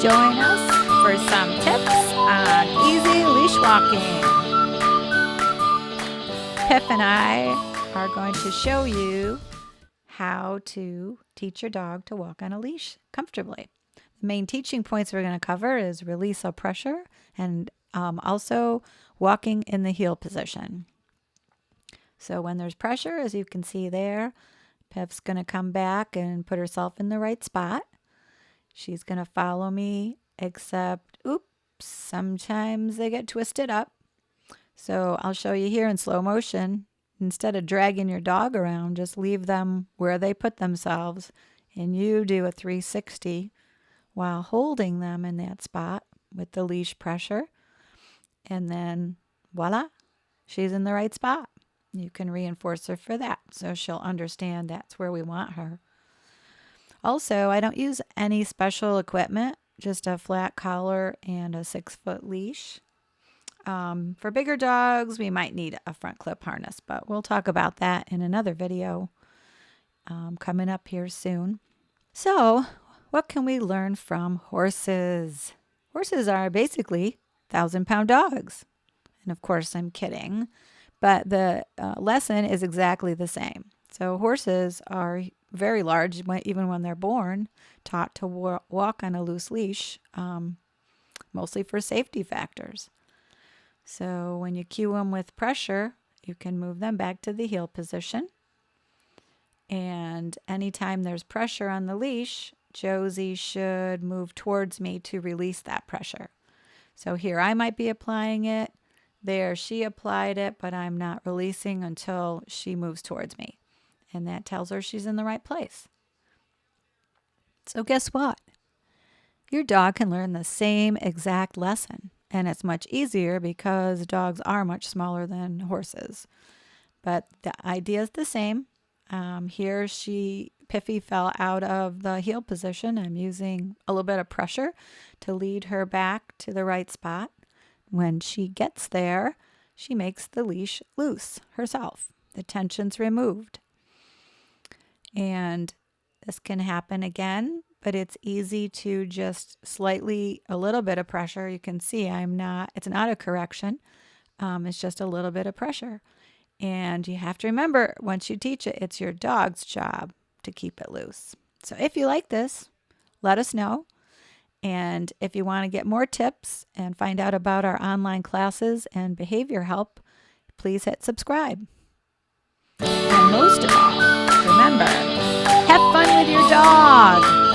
Join us for some tips on easy leash walking. Piff and I are going to show you how to teach your dog to walk on a leash comfortably. The main teaching points we're going to cover is release of pressure and also walking in the heel position. So when there's pressure, as you can see there, Piff's going to come back and put herself in the right spot. She's going to follow me, except, oops, sometimes they get twisted up. So I'll show you here in slow motion. Instead of dragging your dog around, just leave them where they put themselves, and you do a 360 while holding them in that spot with the leash pressure. And then voila, she's in the right spot. You can reinforce her for that, so she'll understand that's where we want her. Also, I don't use any special equipment, just a flat collar and a 6-foot leash. For bigger dogs, we might need a front clip harness, but we'll talk about that in another video coming up here soon. So, what can we learn from horses? Horses are basically 1,000-pound dogs. And of course, I'm kidding, but the lesson is exactly the same. So horses are very large, even when they're born, taught to walk on a loose leash, mostly for safety factors. So when you cue them with pressure, you can move them back to the heel position. And anytime there's pressure on the leash, Josie should move towards me to release that pressure. So here I might be applying it. There she applied it, but I'm not releasing until she moves towards me. And that tells her she's in the right place. So guess what? Your dog can learn the same exact lesson. And it's much easier because dogs are much smaller than horses. But the idea is the same. Here Piffy fell out of the heel position. I'm using a little bit of pressure to lead her back to the right spot. When she gets there, she makes the leash loose herself. The tension's removed. And this can happen again, but it's easy to just a little bit of pressure. You can see it's not a correction. It's just a little bit of pressure. And you have to remember, once you teach it, it's your dog's job to keep it loose. So if you like this, let us know. And if you want to get more tips and find out about our online classes and behavior help, please hit subscribe. And most of all, remember, have fun with your dog.